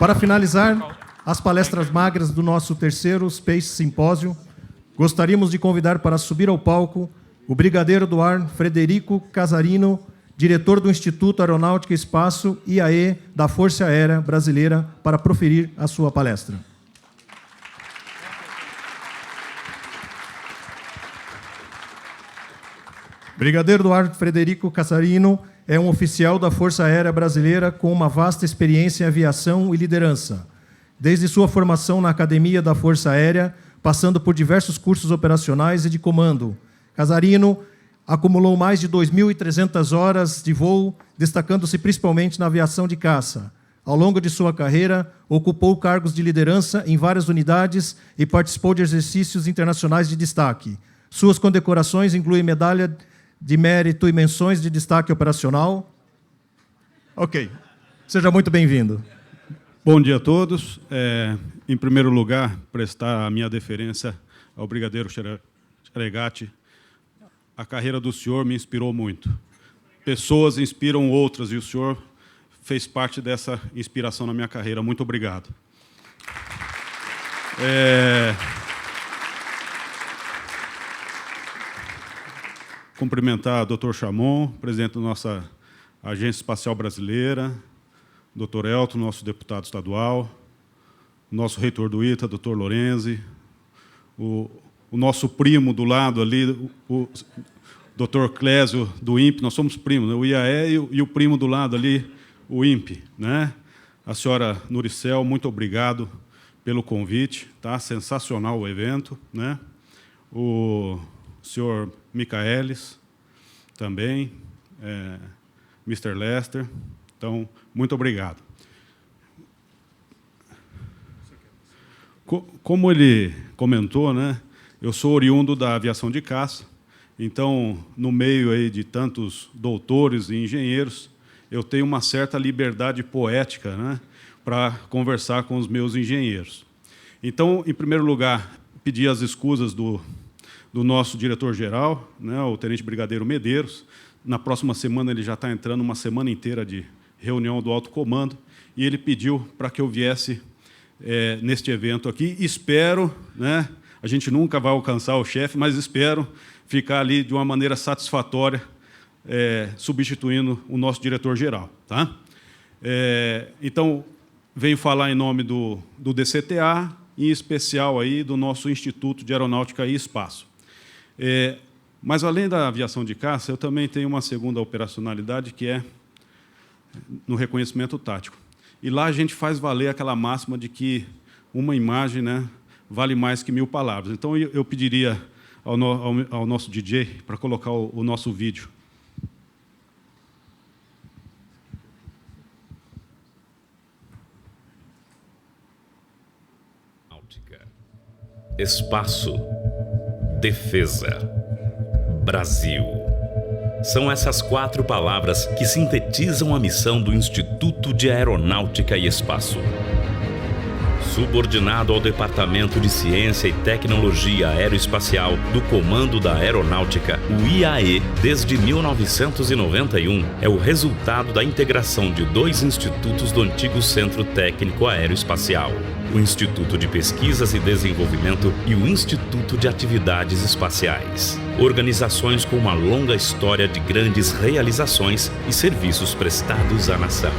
Para finalizar as palestras magras do nosso terceiro Space Simpósio, gostaríamos de convidar para subir ao palco o Brigadeiro do Ar Frederico Casarino, diretor do Instituto Aeronáutica e Espaço, IAE, da Força Aérea Brasileira, para proferir a sua palestra. Brigadeiro do Ar Frederico Casarino é um oficial da Força Aérea Brasileira com uma vasta experiência em aviação e liderança. Desde sua formação na Academia da Força Aérea, passando por diversos cursos operacionais e de comando, Casarino acumulou mais de 2.300 horas de voo, destacando-se principalmente na aviação de caça. Ao longo de sua carreira, ocupou cargos de liderança em várias unidades e participou de exercícios internacionais de destaque. Suas condecorações incluem medalha de mérito e menções de destaque operacional. Ok. Seja muito bem-vindo. Bom dia a todos. Em primeiro lugar, prestar a minha deferência ao Brigadeiro Xeregati. A carreira do senhor me inspirou muito. Pessoas inspiram outras e o senhor fez parte dessa inspiração na minha carreira. Muito obrigado. Cumprimentar o Dr. Chamon, presidente da nossa Agência Espacial Brasileira, Dr. Elton, nosso deputado estadual, nosso reitor do ITA, Dr. Lorenzi, o nosso primo do lado ali, o Dr. Clésio, do INPE, nós somos primos, né? O IAE e o primo do lado ali, o INPE. Né? A senhora Nuricel, muito obrigado pelo convite, tá? Sensacional o evento. Né? O senhor Micaelis, também, Mr. Lester. Então, muito obrigado. Como ele comentou, né, eu sou oriundo da aviação de caça, então, no meio aí de tantos doutores e engenheiros, eu tenho uma certa liberdade poética, né, para conversar com os meus engenheiros. Então, em primeiro lugar, pedir as escusas do nosso diretor-geral, né, o Tenente Brigadeiro Medeiros. Na próxima semana ele já está entrando uma semana inteira de reunião do alto comando, e ele pediu para que eu viesse neste evento aqui. Espero, né, a gente nunca vai alcançar o chefe, mas espero ficar ali de uma maneira satisfatória, substituindo o nosso diretor-geral. Tá? Então, venho falar em nome do DCTA, em especial aí do nosso Instituto de Aeronáutica e Espaço. Mas, além da aviação de caça, eu também tenho uma segunda operacionalidade, que é no reconhecimento tático. E lá a gente faz valer aquela máxima de que uma imagem, né, vale mais que 1000 palavras. Então, eu pediria ao nosso DJ para colocar o nosso vídeo. Espaço, defesa, Brasil. São essas 4 palavras que sintetizam a missão do Instituto de Aeronáutica e Espaço. Subordinado ao Departamento de Ciência e Tecnologia Aeroespacial do Comando da Aeronáutica, o IAE, desde 1991, é o resultado da integração de 2 institutos do antigo Centro Técnico Aeroespacial, o Instituto de Pesquisas e Desenvolvimento e o Instituto de Atividades Espaciais. Organizações com uma longa história de grandes realizações e serviços prestados à nação.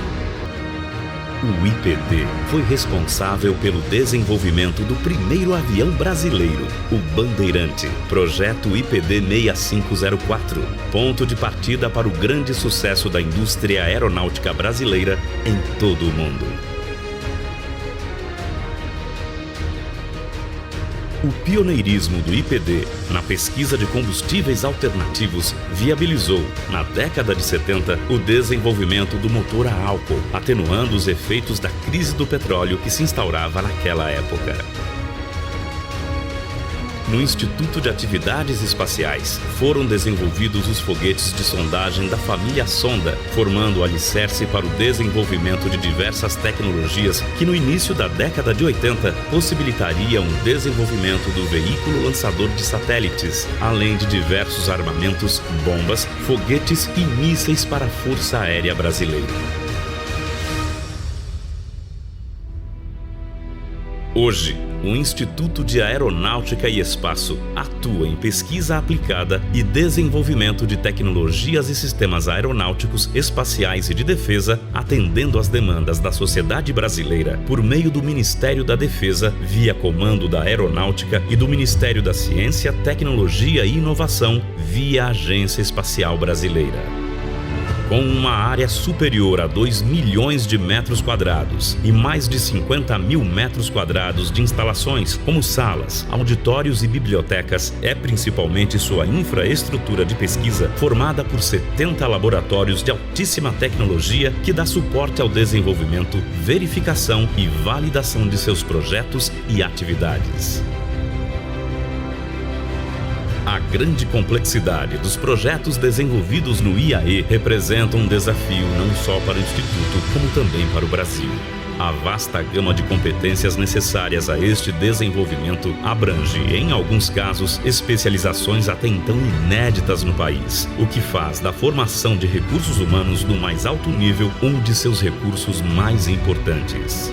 O IPD foi responsável pelo desenvolvimento do primeiro avião brasileiro, o Bandeirante, projeto IPD 6504, ponto de partida para o grande sucesso da indústria aeronáutica brasileira em todo o mundo. O pioneirismo do IPD na pesquisa de combustíveis alternativos viabilizou, na década de 70, o desenvolvimento do motor a álcool, atenuando os efeitos da crise do petróleo que se instaurava naquela época. No Instituto de Atividades Espaciais, foram desenvolvidos os foguetes de sondagem da família Sonda, formando o alicerce para o desenvolvimento de diversas tecnologias que, no início da década de 80, possibilitariam o desenvolvimento do veículo lançador de satélites, além de diversos armamentos, bombas, foguetes e mísseis para a Força Aérea Brasileira. Hoje, o Instituto de Aeronáutica e Espaço atua em pesquisa aplicada e desenvolvimento de tecnologias e sistemas aeronáuticos, espaciais e de defesa, atendendo às demandas da sociedade brasileira por meio do Ministério da Defesa, via Comando da Aeronáutica, e do Ministério da Ciência, Tecnologia e Inovação, via Agência Espacial Brasileira. Com uma área superior a 2 milhões de metros quadrados e mais de 50 mil metros quadrados de instalações, como salas, auditórios e bibliotecas, é principalmente sua infraestrutura de pesquisa, formada por 70 laboratórios de altíssima tecnologia, que dá suporte ao desenvolvimento, verificação e validação de seus projetos e atividades. A grande complexidade dos projetos desenvolvidos no IAE representa um desafio não só para o Instituto, como também para o Brasil. A vasta gama de competências necessárias a este desenvolvimento abrange, em alguns casos, especializações até então inéditas no país, o que faz da formação de recursos humanos do mais alto nível um de seus recursos mais importantes.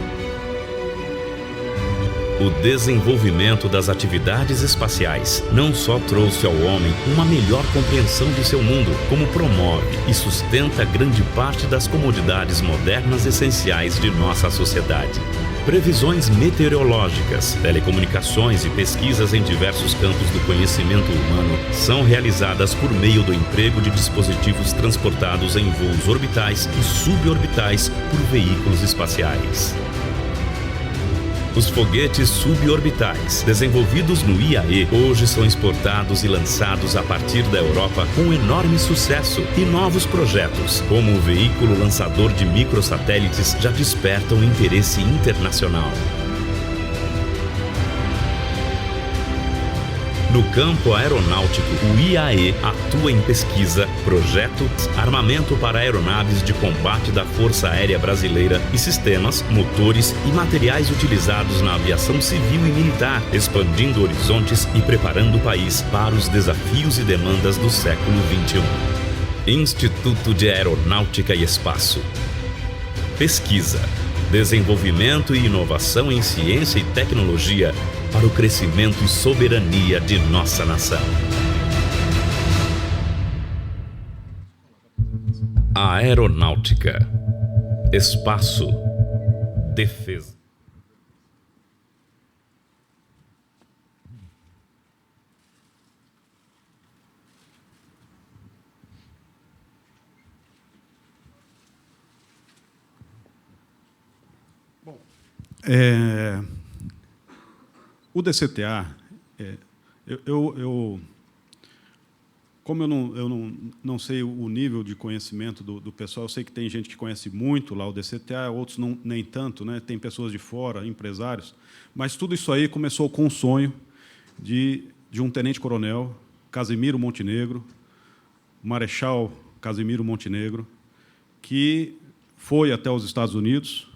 O desenvolvimento das atividades espaciais não só trouxe ao homem uma melhor compreensão de seu mundo, como promove e sustenta grande parte das comodidades modernas essenciais de nossa sociedade. Previsões meteorológicas, telecomunicações e pesquisas em diversos campos do conhecimento humano são realizadas por meio do emprego de dispositivos transportados em voos orbitais e suborbitais por veículos espaciais. Os foguetes suborbitais, desenvolvidos no IAE, hoje são exportados e lançados a partir da Europa com enorme sucesso, e novos projetos, como o veículo lançador de microsatélites, já despertam interesse internacional. No campo aeronáutico, o IAE atua em pesquisa, projeto, armamento para aeronaves de combate da Força Aérea Brasileira e sistemas, motores e materiais utilizados na aviação civil e militar, expandindo horizontes e preparando o país para os desafios e demandas do século XXI. Instituto de Aeronáutica e Espaço. Pesquisa, desenvolvimento e inovação em ciência e tecnologia para o crescimento e soberania de nossa nação. A aeronáutica, espaço, defesa. O DCTA, como eu não sei o nível de conhecimento do pessoal, eu sei que tem gente que conhece muito lá o DCTA, outros nem tanto, né? Tem pessoas de fora, empresários, mas tudo isso aí começou com um sonho de um tenente-coronel, Casimiro Montenegro, Marechal Casimiro Montenegro, que foi até os Estados Unidos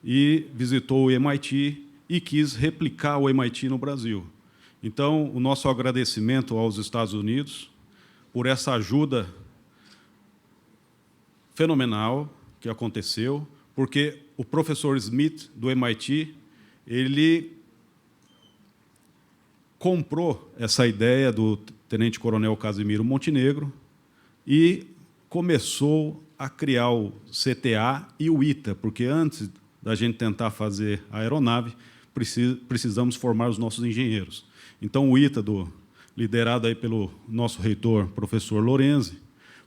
e visitou o MIT e quis replicar o MIT no Brasil. Então, o nosso agradecimento aos Estados Unidos por essa ajuda fenomenal que aconteceu, porque o professor Smith, do MIT, ele comprou essa ideia do tenente-coronel Casimiro Montenegro e começou a criar o CTA e o ITA, porque antes da gente tentar fazer a aeronave, precisamos formar os nossos engenheiros. Então, o ITA, liderado aí pelo nosso reitor, professor Lorenzi,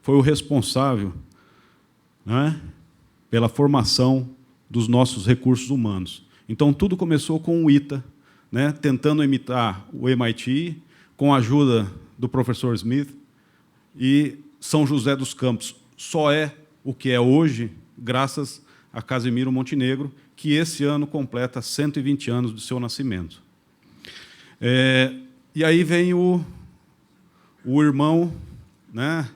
foi o responsável, né, pela formação dos nossos recursos humanos. Então, tudo começou com o ITA, né, tentando imitar o MIT, com a ajuda do professor Smith, e São José dos Campos só é o que é hoje, graças a Casimiro Montenegro, que esse ano completa 120 anos do seu nascimento. E aí vem o irmão, né,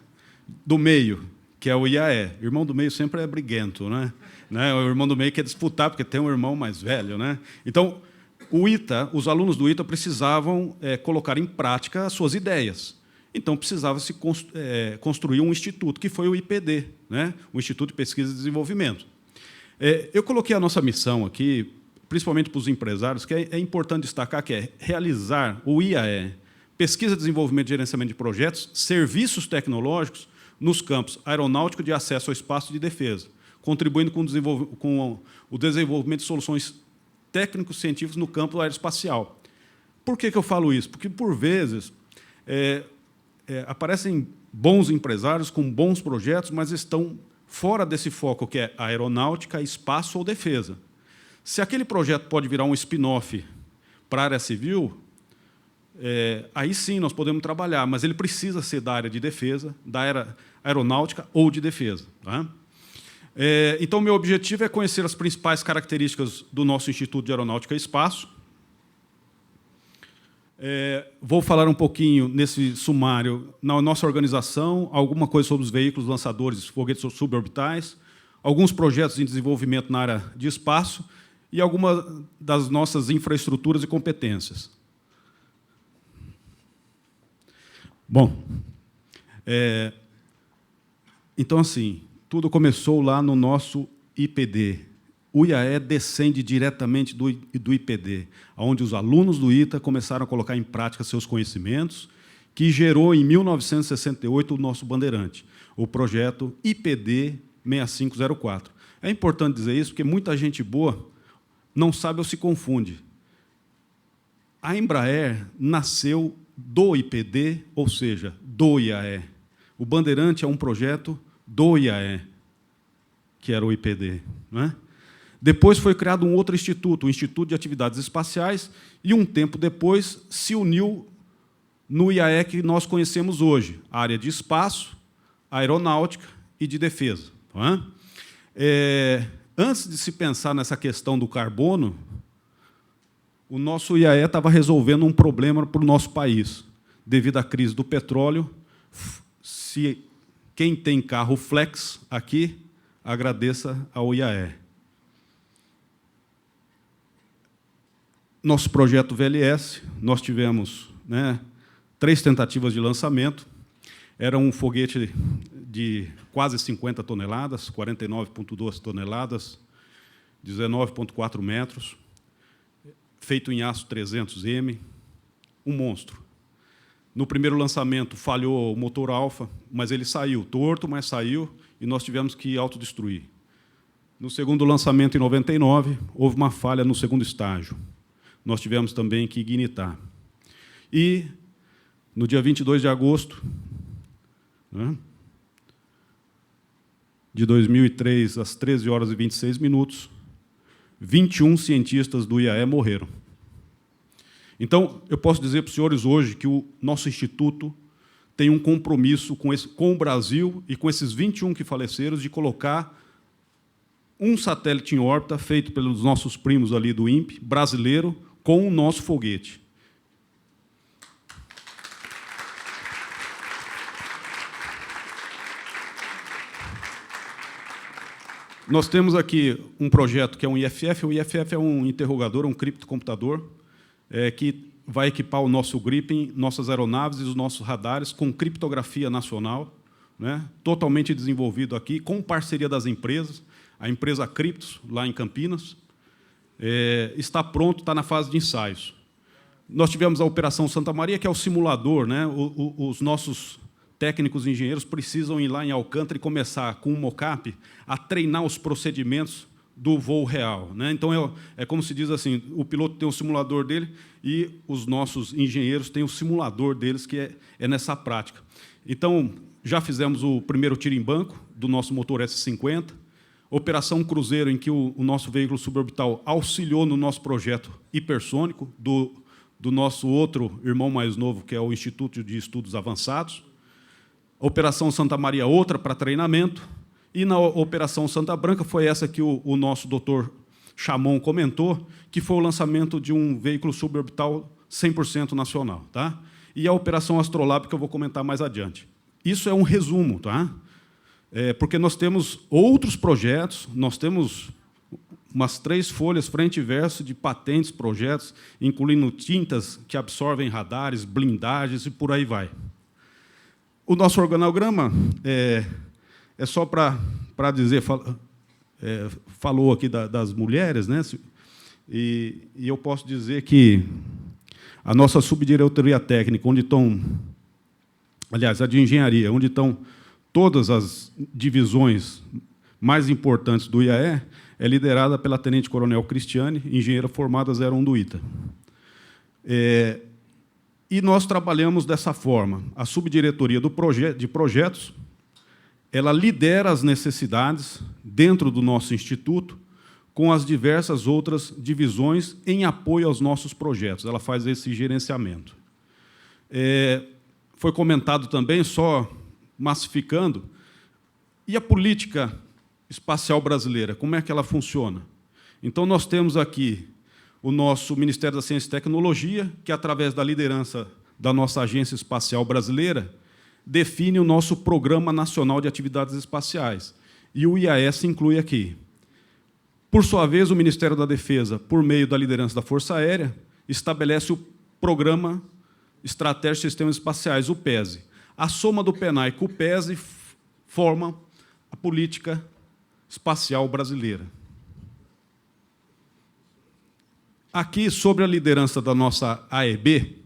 do meio, que é o IAE. O irmão do meio sempre é briguento, né? O irmão do meio quer disputar, porque tem um irmão mais velho, né? Então, o ITA, os alunos do ITA precisavam colocar em prática as suas ideias. Então, precisava-se construir um instituto, que foi o IPD, né? O Instituto de Pesquisa e Desenvolvimento. Eu coloquei a nossa missão aqui principalmente para os empresários, que é importante destacar, que é realizar o IAE, pesquisa, desenvolvimento e gerenciamento de projetos, serviços tecnológicos nos campos aeronáutico de acesso ao espaço de defesa, contribuindo com o desenvolvimento de soluções técnicos científicos no campo aeroespacial. Por que eu falo isso? Porque, por vezes, aparecem bons empresários com bons projetos, mas estão fora desse foco, que é aeronáutica, espaço ou defesa. Se aquele projeto pode virar um spin-off para a área civil, aí sim nós podemos trabalhar, mas ele precisa ser da área de defesa, da área aeronáutica ou de defesa. Tá? Então, meu objetivo é conhecer as principais características do nosso Instituto de Aeronáutica e Espaço. Vou falar um pouquinho, nesse sumário, na nossa organização, alguma coisa sobre os veículos lançadores, foguetes suborbitais, alguns projetos em desenvolvimento na área de espaço e algumas das nossas infraestruturas e competências. Bom, então, assim, tudo começou lá no nosso IPD. O IAE descende diretamente do IPD, onde os alunos do ITA começaram a colocar em prática seus conhecimentos, que gerou, em 1968, o nosso bandeirante, o projeto IPD 6504. É importante dizer isso, porque muita gente boa não sabe ou se confunde. A Embraer nasceu do IPD, ou seja, do IAE. O bandeirante é um projeto do IAE, que era o IPD. Não é? Depois foi criado um outro instituto, o Instituto de Atividades Espaciais, e, um tempo depois, se uniu no IAE que nós conhecemos hoje, a área de espaço, aeronáutica e de defesa. Não é? Antes de se pensar nessa questão do carbono, o nosso IAE estava resolvendo um problema para o nosso país. Devido à crise do petróleo, quem tem carro flex aqui, agradeça ao IAE. Nosso projeto VLS, nós tivemos 3 tentativas de lançamento. Era um foguete de quase 50 toneladas, 49,2 toneladas, 19,4 metros, feito em aço 300M, um monstro. No primeiro lançamento, falhou o motor alfa, mas ele saiu torto, mas saiu, e nós tivemos que autodestruir. No segundo lançamento, em 99, houve uma falha no segundo estágio. Nós tivemos também que ignitar. E, no dia 22 de agosto de 2003, às 13h26, 21 cientistas do IAE morreram. Então, eu posso dizer para os senhores hoje que o nosso instituto tem um compromisso com o Brasil e com esses 21 que faleceram, de colocar um satélite em órbita, feito pelos nossos primos ali do INPE, brasileiro, com o nosso foguete. Nós temos aqui um projeto que é um IFF. O IFF é um interrogador, um criptocomputador, que vai equipar o nosso Gripen, nossas aeronaves e os nossos radares com criptografia nacional, totalmente desenvolvido aqui, com parceria das empresas. A empresa Criptos, lá em Campinas, está pronto, está na fase de ensaios. Nós tivemos a Operação Santa Maria, que é o simulador. Os nossos técnicos e engenheiros precisam ir lá em Alcântara e começar, com um mockup, a treinar os procedimentos do voo real. Então, é como se diz assim, o piloto tem o simulador dele e os nossos engenheiros têm o simulador deles, que é nessa prática. Então, já fizemos o primeiro tiro em banco do nosso motor S-50, Operação Cruzeiro, em que o nosso veículo suborbital auxiliou no nosso projeto hipersônico, do nosso outro irmão mais novo, que é o Instituto de Estudos Avançados. Operação Santa Maria, outra para treinamento. E na Operação Santa Branca foi essa que o nosso doutor Chamon comentou, que foi o lançamento de um veículo suborbital 100% nacional. Tá? E a Operação Astrolab, que eu vou comentar mais adiante. Isso é um resumo, tá? Porque nós temos outros projetos, nós temos umas 3 folhas frente e verso de patentes, projetos, incluindo tintas que absorvem radares, blindagens e por aí vai. O nosso organograma é só para dizer, falou aqui das mulheres, E eu posso dizer que a nossa subdiretoria técnica, onde estão, aliás, a de engenharia, onde estão todas as divisões mais importantes do IAE, é liderada pela tenente-coronel Cristiane, engenheira formada 01 do ITA. E nós trabalhamos dessa forma. A subdiretoria de projetos, ela lidera as necessidades dentro do nosso instituto, com as diversas outras divisões em apoio aos nossos projetos. Ela faz esse gerenciamento. Foi comentado também, só massificando, e a política espacial brasileira, como é que ela funciona? Então, nós temos aqui o nosso Ministério da Ciência e Tecnologia, que, através da liderança da nossa Agência Espacial Brasileira, define o nosso Programa Nacional de Atividades Espaciais. E o IAE se inclui aqui. Por sua vez, o Ministério da Defesa, por meio da liderança da Força Aérea, estabelece o Programa Estratégico de Sistemas Espaciais, o PESE. A soma do PENAI com o PESE forma a política espacial brasileira. Aqui, sobre a liderança da nossa AEB,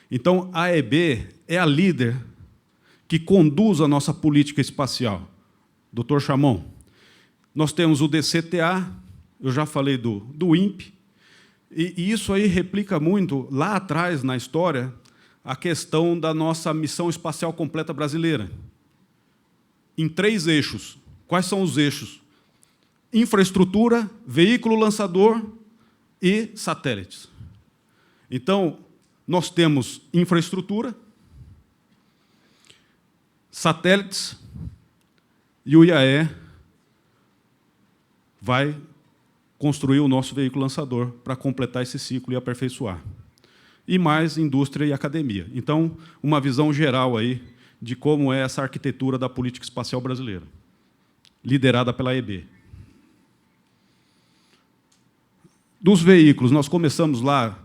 então, a AEB é a líder que conduz a nossa política espacial. Dr. Chamon, nós temos o DCTA, eu já falei do INPE, e isso aí replica muito, lá atrás, na história, a questão da nossa missão espacial completa brasileira, em 3 eixos. Quais são os eixos? Infraestrutura, veículo lançador e satélites. Então, nós temos infraestrutura, satélites, e o IAE vai construir o nosso veículo lançador para completar esse ciclo e aperfeiçoar. E mais indústria e academia. Então, uma visão geral aí de como é essa arquitetura da política espacial brasileira, liderada pela AEB. Dos veículos, nós começamos lá,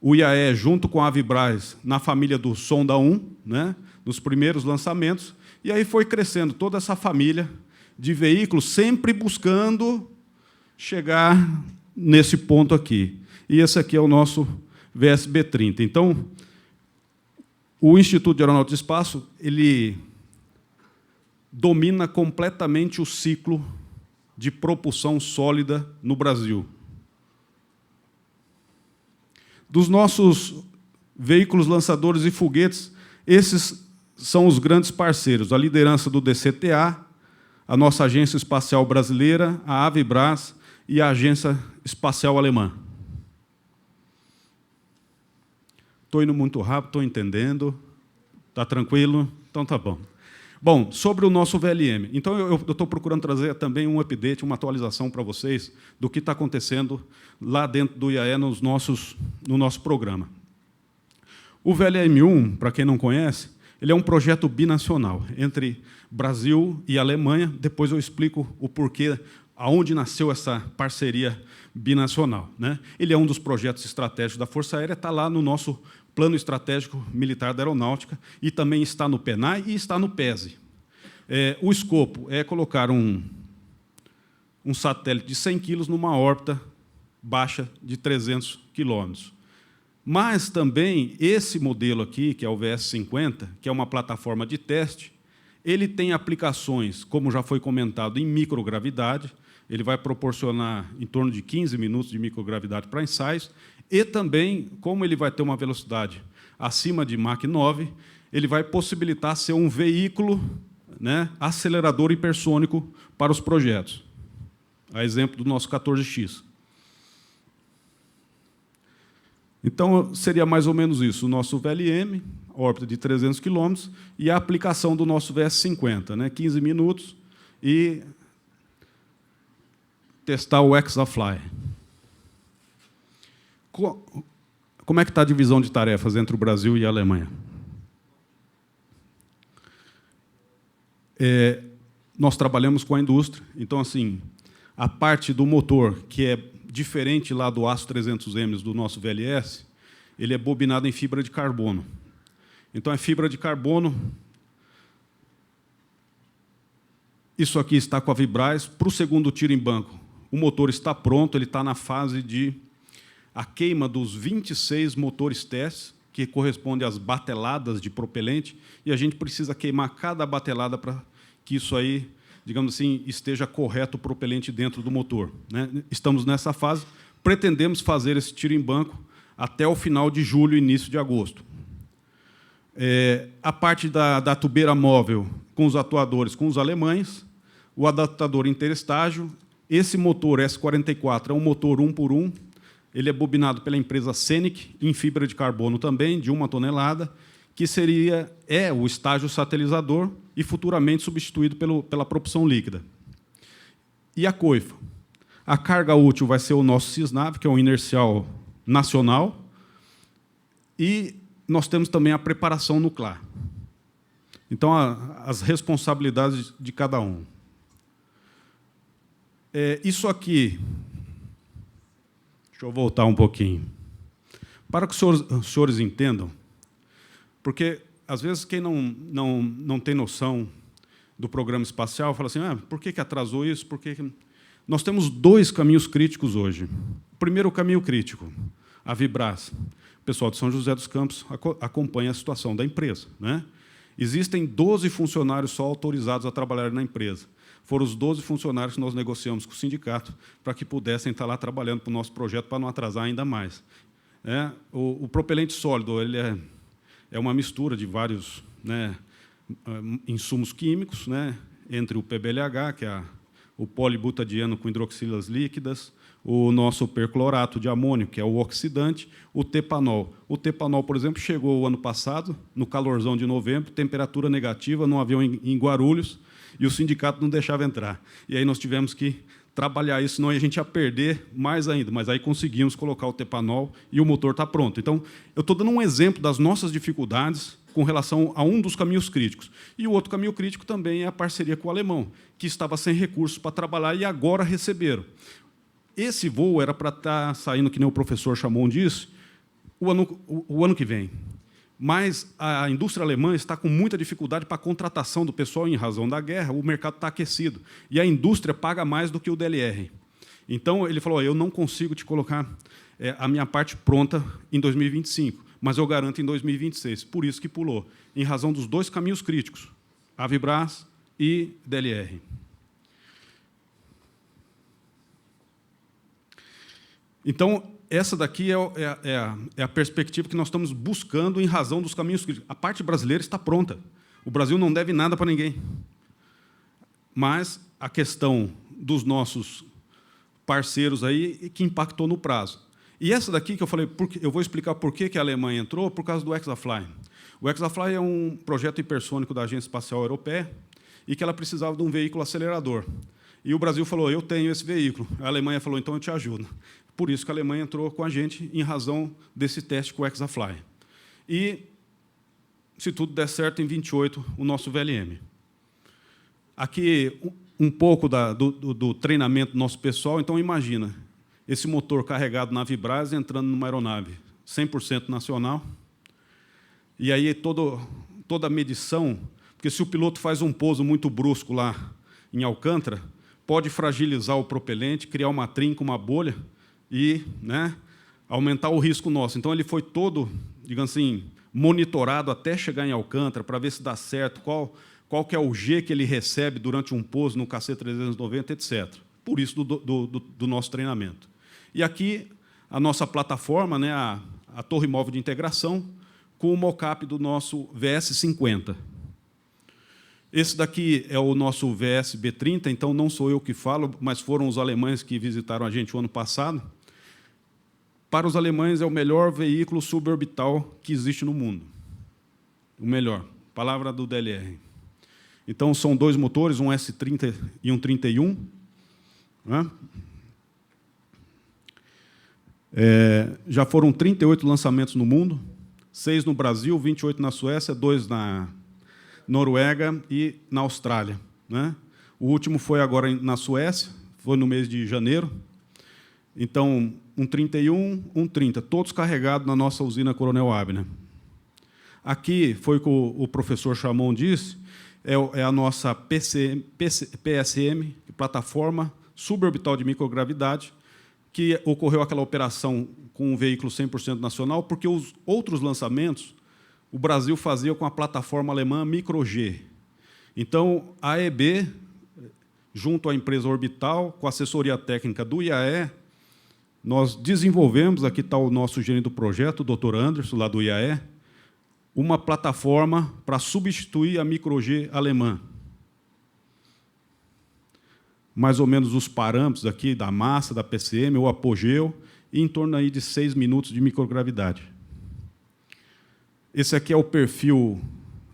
o IAE, junto com a Avibraz, na família do Sonda 1, né, nos primeiros lançamentos, e aí foi crescendo toda essa família de veículos, sempre buscando chegar nesse ponto aqui. E esse aqui é o nosso VSB-30. Então, o Instituto de Aeronáutica e Espaço, ele domina completamente o ciclo de propulsão sólida no Brasil. Dos nossos veículos lançadores e foguetes, esses são os grandes parceiros, a liderança do DCTA, a nossa Agência Espacial Brasileira, a Avibraz e a Agência Espacial Alemã. Estou indo muito rápido, estou entendendo. Está tranquilo? Então tá bom. Bom, sobre o nosso VLM. Então, eu estou procurando trazer também um update, uma atualização para vocês do que está acontecendo lá dentro do IAE no nosso programa. O VLM-1, para quem não conhece, ele é um projeto binacional entre Brasil e Alemanha. Depois eu explico o porquê, aonde nasceu essa parceria binacional, né? Ele é um dos projetos estratégicos da Força Aérea, está lá no nosso Plano Estratégico Militar da Aeronáutica, e também está no PENAI e está no PESE. O escopo é colocar um satélite de 100 kg numa órbita baixa de 300 km. Mas também esse modelo aqui, que é o VS-50, que é uma plataforma de teste, ele tem aplicações, como já foi comentado, em microgravidade. Ele vai proporcionar em torno de 15 minutos de microgravidade para ensaios, e também, como ele vai ter uma velocidade acima de Mach 9, ele vai possibilitar ser um veículo, né, acelerador hipersônico para os projetos. A exemplo do nosso 14X. Então, seria mais ou menos isso, o nosso VLM, órbita de 300 km, e a aplicação do nosso VS-50, né, 15 minutos, e testar o Exafly. Como é que está a divisão de tarefas entre o Brasil e a Alemanha? Nós trabalhamos com a indústria, então, assim, a parte do motor, que é diferente lá do aço 300M do nosso VLS, ele é bobinado em fibra de carbono. Então, é fibra de carbono. Isso aqui está com a Avibraz. Para o segundo tiro em banco, o motor está pronto, ele está na fase de a queima dos 26 motores testes, que corresponde às bateladas de propelente, e a gente precisa queimar cada batelada para que isso aí, digamos assim, esteja correto o propelente dentro do motor, né? Estamos nessa fase, pretendemos fazer esse tiro em banco até o final de julho, início de agosto. A parte da tubeira móvel com os atuadores com os alemães, o adaptador interestágio. Esse motor S44 é um motor 1x1, ele é bobinado pela empresa Scenic, em fibra de carbono também, de 1 tonelada, que é o estágio satelizador e futuramente substituído pela propulsão líquida. E a coifa? A carga útil vai ser o nosso Cisnav, que é um inercial nacional, e nós temos também a preparação nuclear. Então, as responsabilidades de cada um. Isso aqui... Deixa eu voltar um pouquinho. Para que os senhores entendam, porque, às vezes, quem não tem noção do programa espacial fala assim, por que atrasou isso? Por que... Nós temos 2 caminhos críticos hoje. O primeiro caminho crítico, a Vibras. O pessoal de São José dos Campos acompanha a situação da empresa, né? Existem 12 funcionários só autorizados a trabalhar na empresa. Foram os 12 funcionários que nós negociamos com o sindicato para que pudessem estar lá trabalhando para o nosso projeto, para não atrasar ainda mais. O propelente sólido ele é uma mistura de vários, né, insumos químicos, né, entre o PBLH, que é o polibutadieno com hidroxilas líquidas, o nosso perclorato de amônio, que é o oxidante, o tepanol. O tepanol, por exemplo, chegou o ano passado, no calorzão de novembro, temperatura negativa, num avião em Guarulhos, e o sindicato não deixava entrar. E aí nós tivemos que trabalhar isso, senão a gente ia perder mais ainda. Mas aí conseguimos colocar o tepanol e o motor está pronto. Então, eu estou dando um exemplo das nossas dificuldades com relação a um dos caminhos críticos. E o outro caminho crítico também é a parceria com o alemão, que estava sem recursos para trabalhar e agora receberam. Esse voo era para estar saindo, que nem o professor Chamon disse, o ano que vem. Mas a indústria alemã está com muita dificuldade para a contratação do pessoal em razão da guerra, o mercado está aquecido, e a indústria paga mais do que o DLR. Então, ele falou, eu não consigo te colocar a minha parte pronta em 2025, mas eu garanto em 2026. Por isso que pulou, em razão dos 2 caminhos críticos, Avibras e DLR. Então, essa daqui é a perspectiva que nós estamos buscando em razão dos caminhos críticos. A parte brasileira está pronta. O Brasil não deve nada para ninguém. Mas a questão dos nossos parceiros aí que impactou no prazo. E essa daqui que eu falei, eu vou explicar por que a Alemanha entrou, por causa do Hexafly. O Hexafly é um projeto hipersônico da Agência Espacial Europeia e que ela precisava de um veículo acelerador. E o Brasil falou, eu tenho esse veículo. A Alemanha falou, então eu te ajudo. Por isso que a Alemanha entrou com a gente em razão desse teste com o Hexafly. E, se tudo der certo, em 28, o nosso VLM. Aqui, um pouco do treinamento do nosso pessoal. Então, imagina, esse motor carregado na Vibras entrando numa aeronave 100% nacional. E aí, toda a medição, porque se o piloto faz um pouso muito brusco lá em Alcântara, pode fragilizar o propelente, criar uma trinca, uma bolha, e, né, aumentar o risco nosso. Então, ele foi todo, digamos assim, monitorado até chegar em Alcântara, para ver se dá certo, qual que é o G que ele recebe durante um pouso no KC-390, etc. Por isso, do nosso treinamento. E aqui, a nossa plataforma, né, a torre móvel de integração, com o mockup do nosso VS-50. Esse daqui é o nosso VS-B30, então não sou eu que falo, mas foram os alemães que visitaram a gente o ano passado. Para os alemães, é o melhor veículo suborbital que existe no mundo. O melhor. Palavra do DLR. Então, são 2 motores, um S30 e um 31. Né? Já foram 38 lançamentos no mundo, 6 no Brasil, 28 na Suécia, 2 na Noruega e na Austrália. Né? O último foi agora na Suécia, foi no mês de janeiro. Então, um 31, um 30, todos carregados na nossa usina Coronel Abner. Aqui, foi o que o professor Chamon disse, é a nossa PSM, Plataforma Suborbital de Microgravidade, que ocorreu aquela operação com um veículo 100% nacional, porque os outros lançamentos o Brasil fazia com a plataforma alemã MicroG. Então, a AEB, junto à empresa Orbital, com a assessoria técnica do IAE, nós desenvolvemos, aqui está o nosso gerente do projeto, o Dr. Anderson, lá do IAE, uma plataforma para substituir a MicroG alemã. Mais ou menos os parâmetros aqui da massa, da PCM, o apogeu, e em torno aí de 6 minutos de microgravidade. Esse aqui é o perfil,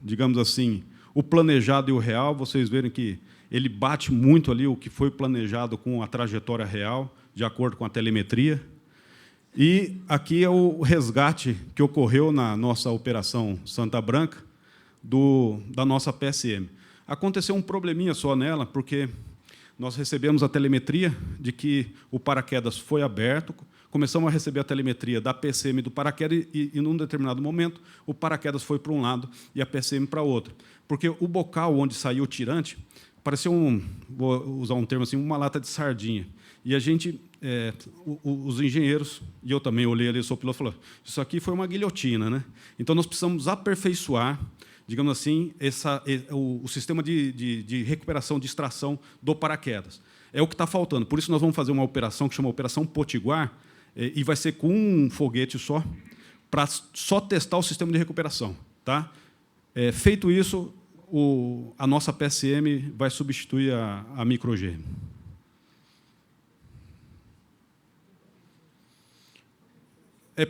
digamos assim, o planejado e o real. Vocês verem que ele bate muito ali o que foi planejado com a trajetória real, de acordo com a telemetria. E aqui é o resgate que ocorreu na nossa Operação Santa Branca, da nossa PSM. Aconteceu um probleminha só nela, porque nós recebemos a telemetria de que o paraquedas foi aberto, começamos a receber a telemetria da PCM do paraquedas e, num determinado momento, o paraquedas foi para um lado e a PCM para outro. Porque o bocal onde saiu o tirante parecia vou usar um termo assim, uma lata de sardinha. E a gente, os engenheiros, e eu também olhei ali, sou piloto, falou, isso aqui foi uma guilhotina, né? Então, nós precisamos aperfeiçoar, digamos assim, o sistema de recuperação, de extração do paraquedas. É o que está faltando. Por isso, nós vamos fazer uma operação que chama Operação Potiguar, e vai ser com um foguete só, para só testar o sistema de recuperação. Tá? Feito isso, a nossa PSM vai substituir a MicroG.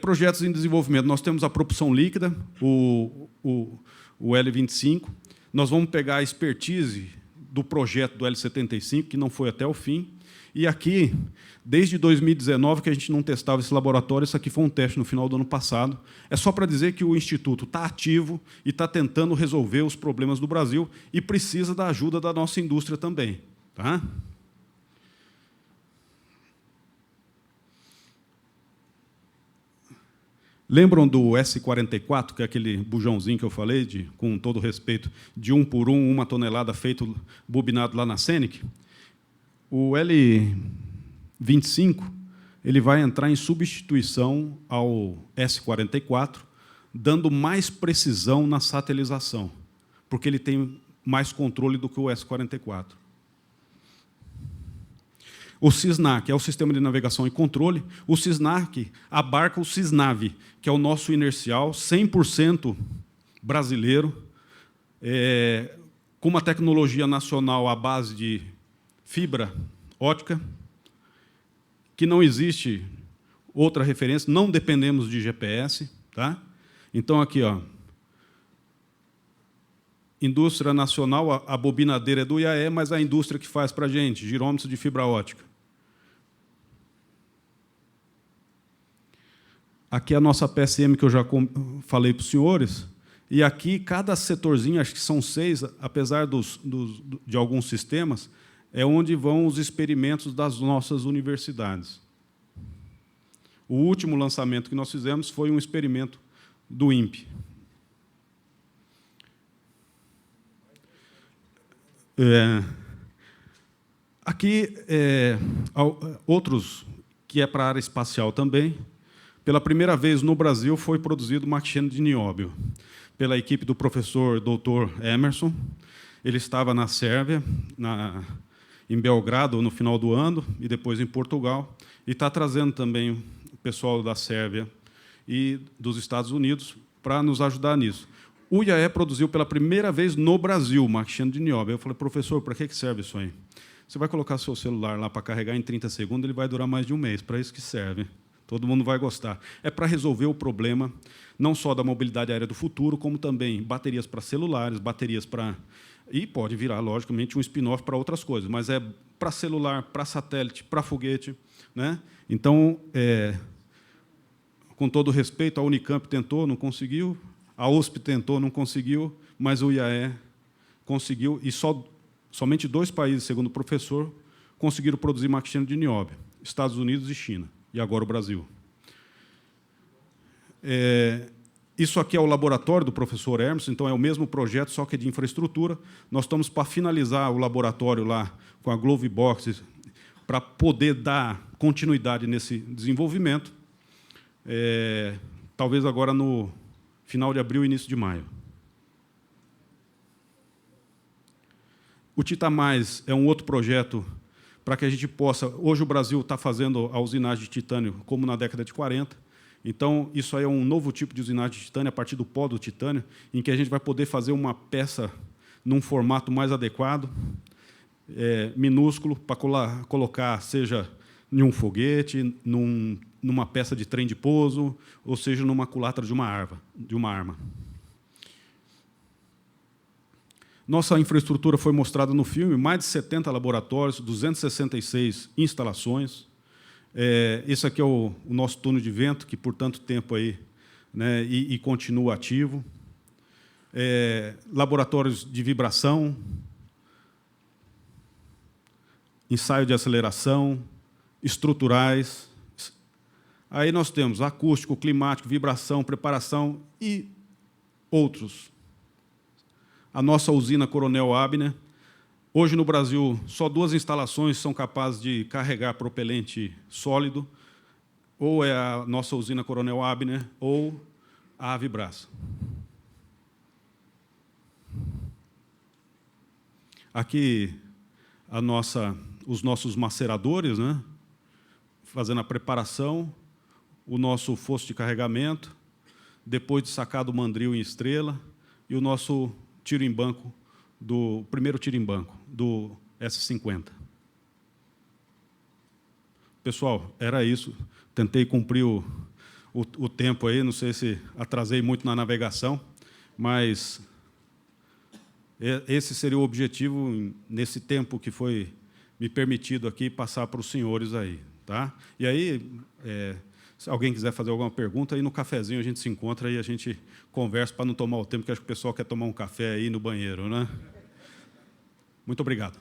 Projetos em desenvolvimento. Nós temos a propulsão líquida, o L25. Nós vamos pegar a expertise do projeto do L75, que não foi até o fim. E aqui, desde 2019, que a gente não testava esse laboratório, isso aqui foi um teste no final do ano passado. É só para dizer que o Instituto está ativo e está tentando resolver os problemas do Brasil e precisa da ajuda da nossa indústria também. Tá? Lembram do S-44, que é aquele bujãozinho que eu falei, com todo respeito, de 1 por 1, 1 tonelada, feito bobinado lá na Senic? O L25 ele vai entrar em substituição ao S-44, dando mais precisão na satelização, porque ele tem mais controle do que o S-44. O CISNAC é o Sistema de Navegação e Controle. O CISNAC abarca o CISNAV, que é o nosso inercial, 100% brasileiro, com uma tecnologia nacional à base de fibra ótica, que não existe outra referência, não dependemos de GPS. Tá? Então, aqui, ó, indústria nacional, a bobinadeira é do IAE, mas a indústria que faz para a gente, girômetros de fibra ótica. Aqui é a nossa PSM, que eu já falei para os senhores, e aqui cada setorzinho, acho que são 6, apesar de alguns sistemas, é onde vão os experimentos das nossas universidades. O último lançamento que nós fizemos foi um experimento do INPE. Aqui, outros, que é para a área espacial também. Pela primeira vez no Brasil foi produzido Mach de nióbio, pela equipe do professor Dr. Emerson. Ele estava na Sérvia, em Belgrado, no final do ano, e depois em Portugal, e está trazendo também o pessoal da Sérvia e dos Estados Unidos para nos ajudar nisso. O IAE produziu pela primeira vez no Brasil Mach de nióbio. Eu falei, professor, para que serve isso aí? Você vai colocar seu celular lá para carregar em 30 segundos, ele vai durar mais de um mês, para isso que serve. Todo mundo vai gostar. É para resolver o problema, não só da mobilidade aérea do futuro, como também baterias para celulares, baterias para... E pode virar, logicamente, um spin-off para outras coisas, mas é para celular, para satélite, para foguete. Né? Então, com todo respeito, a Unicamp tentou, não conseguiu, a USP tentou, não conseguiu, mas o IAE conseguiu, e somente 2 países, segundo o professor, conseguiram produzir Mach de nióbio, Estados Unidos e China. E agora o Brasil. Isso aqui é o laboratório do professor Emerson, então é o mesmo projeto, só que de infraestrutura. Nós estamos para finalizar o laboratório lá com a Glovebox, para poder dar continuidade nesse desenvolvimento. talvez agora no final de abril, início de maio. O Tita Mais é um outro projeto para que a gente possa... Hoje o Brasil está fazendo a usinagem de titânio como na década de 40. Então, isso aí é um novo tipo de usinagem de titânio, a partir do pó do titânio, em que a gente vai poder fazer uma peça num formato mais adequado, minúsculo, para colocar, seja em um foguete, numa peça de trem de pouso, ou seja, numa culatra de uma arma. Nossa infraestrutura foi mostrada no filme, mais de 70 laboratórios, 266 instalações. Esse aqui é o nosso túnel de vento, que por tanto tempo aí, né, e continua ativo. Laboratórios de vibração, ensaio de aceleração, estruturais. Aí nós temos acústico, climático, vibração, preparação e outros. A nossa usina Coronel Abner. Hoje, no Brasil, só 2 instalações são capazes de carregar propelente sólido, ou é a nossa usina Coronel Abner, ou a Avibras. Aqui, os nossos maceradores, né, fazendo a preparação, o nosso fosso de carregamento, depois de sacado o mandril em estrela, e o nosso tiro em banco, primeiro tiro em banco, do S-50. Pessoal, era isso. Tentei cumprir o tempo aí, não sei se atrasei muito na navegação, mas esse seria o objetivo, nesse tempo que foi me permitido aqui, passar para os senhores aí. Tá? E aí, se alguém quiser fazer alguma pergunta, aí no cafezinho a gente se encontra e a gente conversa para não tomar o tempo, que acho que o pessoal quer tomar um café aí no banheiro, né? Muito obrigado.